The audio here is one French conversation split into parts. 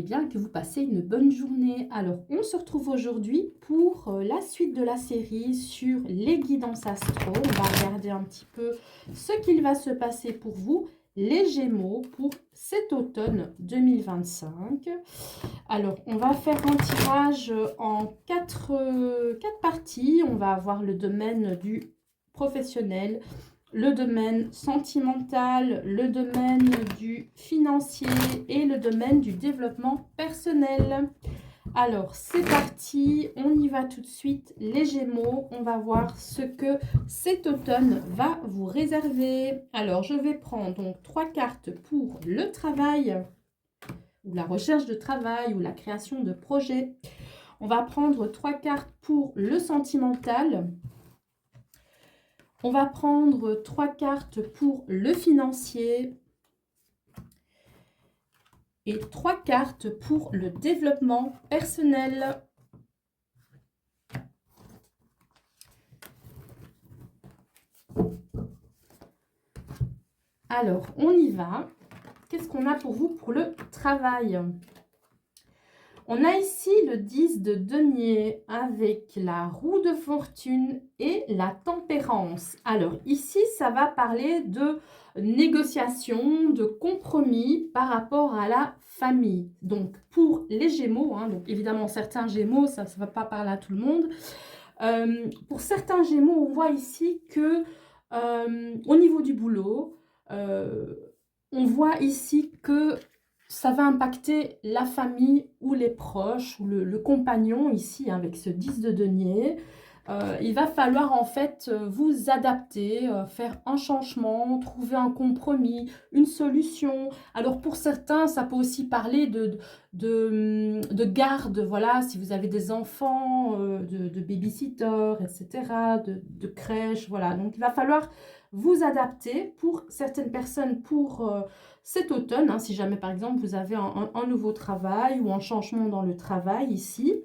bien, que vous passez une bonne journée. Alors, on se retrouve aujourd'hui pour la suite de la série sur les guidances astro. On va regarder un petit peu ce qu'il va se passer pour vous, les Gémeaux, pour cet automne 2025. Alors, on va faire un tirage en quatre parties. On va avoir le domaine du professionnel, le domaine sentimental, le domaine du financier et le domaine du développement personnel. Alors, c'est parti, on y va tout de suite. Les Gémeaux, on va voir ce que cet automne va vous réserver. Alors, je vais prendre donc 3 cartes pour le travail, ou la recherche de travail, ou la création de projets. On va prendre 3 cartes pour le sentimental. On va prendre 3 cartes pour le financier et 3 cartes pour le développement personnel. Alors, on y va. Qu'est-ce qu'on a pour vous pour le travail? On a ici le 10 de denier avec la roue de fortune et la tempérance. Alors ici, ça va parler de négociation, de compromis par rapport à la famille. Donc pour les Gémeaux, donc évidemment certains Gémeaux, ça ne va pas parler à tout le monde. Pour certains Gémeaux, on voit ici que au niveau du boulot, on voit ici que ça va impacter la famille ou les proches ou le compagnon ici avec ce 10 de denier. Il va falloir en fait vous adapter, faire un changement, trouver un compromis, une solution. Alors pour certains, ça peut aussi parler de garde, voilà, si vous avez des enfants, de babysitter, etc., de crèche, voilà. Donc il va falloir vous adapter pour certaines personnes, pour cet automne, si jamais par exemple vous avez un nouveau travail ou un changement dans le travail ici,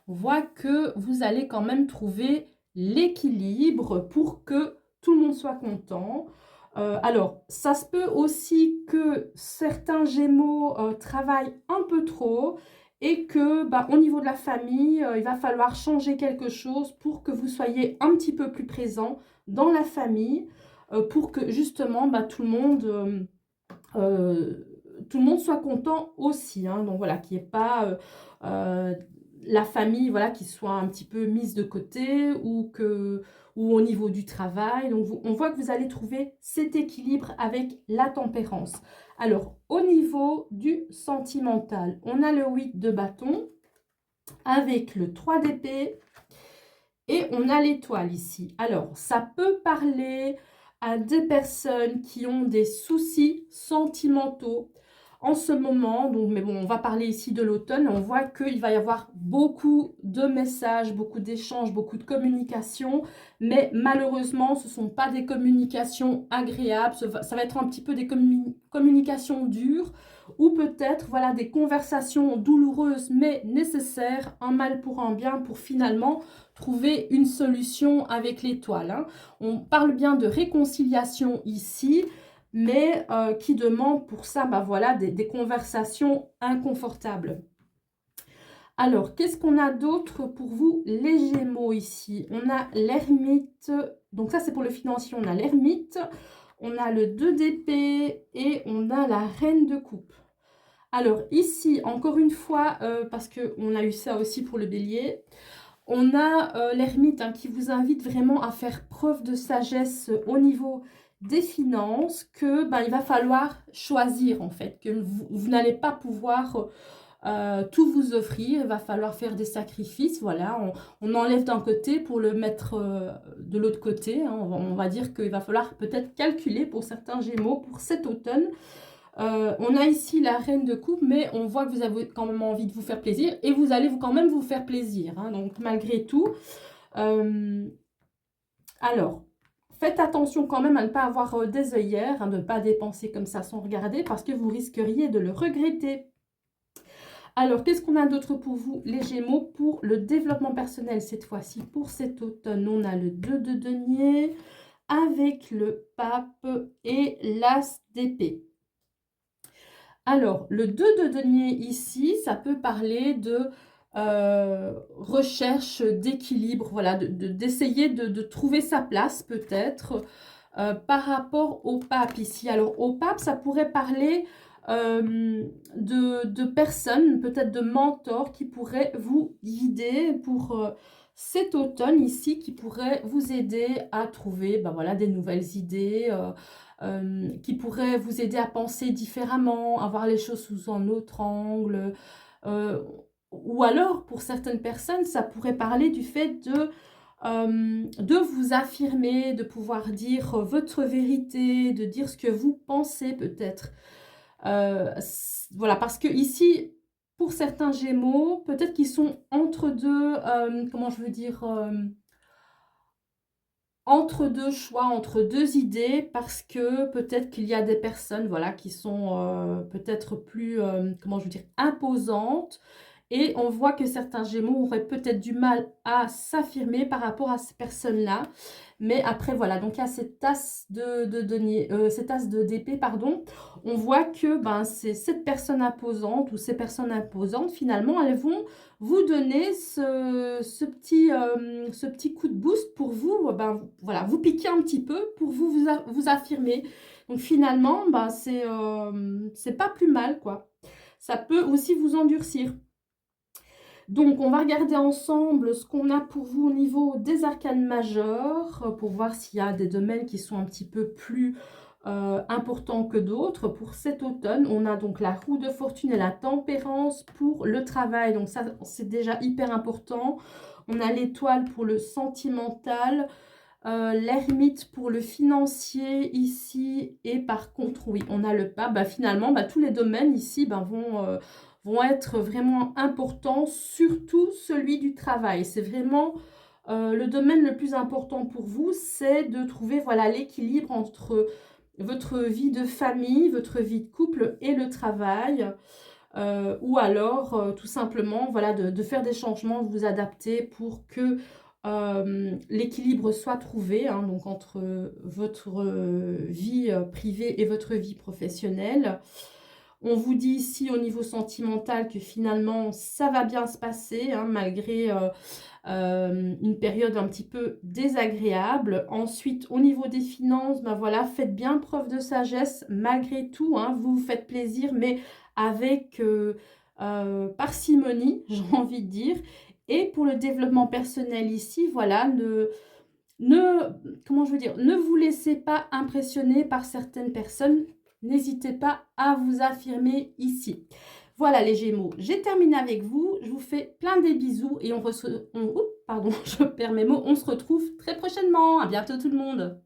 on voit que vous allez quand même trouver l'équilibre pour que tout le monde soit content. Alors, ça se peut aussi que certains Gémeaux travaillent un peu trop et que au niveau de la famille, il va falloir changer quelque chose pour que vous soyez un petit peu plus présent dans la famille, pour que justement tout le monde... tout le monde soit content aussi, donc voilà, qu'il n'y ait pas la famille, voilà, qui soit un petit peu mise de côté ou au niveau du travail. Donc on voit que vous allez trouver cet équilibre avec la tempérance. Alors au niveau du sentimental, on a le 8 de bâton avec le 3 d'épée et on a l'étoile ici. Alors ça peut parler à des personnes qui ont des soucis sentimentaux en ce moment. Donc, mais bon, on va parler ici de l'automne. On voit qu'il va y avoir beaucoup de messages, beaucoup d'échanges, beaucoup de communications. Mais malheureusement, ce ne sont pas des communications agréables. Ça va être un petit peu des communications dures ou peut-être voilà, des conversations douloureuses mais nécessaires. Un mal pour un bien pour finalement trouver une solution avec l'étoile. On parle bien de réconciliation ici, mais qui demande pour ça voilà, des conversations inconfortables. Alors, qu'est-ce qu'on a d'autre pour vous, les Gémeaux, ici? On a l'ermite, donc ça c'est pour le financier, on a l'ermite, on a le 2 d'épée et on a la reine de coupe. Alors ici, encore une fois, parce qu'on a eu ça aussi pour le bélier, on a l'ermite qui vous invite vraiment à faire preuve de sagesse au niveau des finances, que il va falloir choisir en fait, que vous n'allez pas pouvoir tout vous offrir, il va falloir faire des sacrifices, voilà, on enlève d'un côté pour le mettre de l'autre côté, on va dire qu'il va falloir peut-être calculer pour certains Gémeaux pour cet automne. On a ici la reine de coupe, mais on voit que vous avez quand même envie de vous faire plaisir et vous allez quand même vous faire plaisir, donc malgré tout. Alors, faites attention quand même à ne pas avoir des œillères, de ne pas dépenser comme ça sans regarder parce que vous risqueriez de le regretter. Alors, qu'est-ce qu'on a d'autre pour vous, les Gémeaux, pour le développement personnel cette fois-ci? Pour cet automne, on a le 2 de denier avec le pape et l'as d'épée. Alors, le 2 de denier ici, ça peut parler de recherche d'équilibre, voilà, d'essayer de trouver sa place peut-être par rapport au pape ici. Alors, au pape, ça pourrait parler de personnes, peut-être de mentors qui pourraient vous guider pour cet automne ici, qui pourraient vous aider à trouver ben voilà, des nouvelles idées, qui pourraient vous aider à penser différemment, à voir les choses sous un autre angle. euh, ou alors, pour certaines personnes, ça pourrait parler du fait de vous affirmer, de pouvoir dire votre vérité, de dire ce que vous pensez peut-être. Voilà, parce que ici, pour certains Gémeaux, peut-être qu'ils sont entre deux, comment je veux dire, entre deux choix, entre deux idées, parce que peut-être qu'il y a des personnes, voilà, qui sont peut-être plus, comment je veux dire, imposantes. Et on voit que certains Gémeaux auraient peut-être du mal à s'affirmer par rapport à ces personnes-là. Mais après, voilà, donc il y a cette as de denier, cette as de d'épée, pardon. On voit que ben, c'est cette personne imposante ou ces personnes imposantes, finalement, elles vont vous donner ce petit coup de boost pour vous, ben, voilà, vous piquer un petit peu pour vous affirmer. Donc finalement, ben, c'est pas plus mal, quoi. Ça peut aussi vous endurcir. Donc, on va regarder ensemble ce qu'on a pour vous au niveau des arcanes majeures, pour voir s'il y a des domaines qui sont un petit peu plus importants que d'autres. Pour cet automne, on a donc la roue de fortune et la tempérance pour le travail. Donc ça, c'est déjà hyper important. On a l'étoile pour le sentimental, l'ermite pour le financier ici. Et par contre, oui, on a le pape. Bah, finalement, bah, tous les domaines ici vont être vraiment importants, surtout celui du travail. C'est vraiment le domaine le plus important pour vous, c'est de trouver voilà, l'équilibre entre votre vie de famille, votre vie de couple et le travail. Ou alors, tout simplement, voilà, de faire des changements, de vous adapter pour que l'équilibre soit trouvé, hein, donc entre votre vie privée et votre vie professionnelle. On vous dit ici au niveau sentimental que finalement ça va bien se passer, hein, malgré une période un petit peu désagréable. Ensuite, au niveau des finances, ben voilà, faites bien preuve de sagesse malgré tout, hein, vous vous faites plaisir, mais avec parcimonie, j'ai envie de dire. Et pour le développement personnel ici, voilà, comment je veux dire, ne vous laissez pas impressionner par certaines personnes. N'hésitez pas à vous affirmer ici. Voilà les Gémeaux, j'ai terminé avec vous. Je vous fais plein des bisous et pardon, je perds mes mots. On se retrouve très prochainement. À bientôt tout le monde.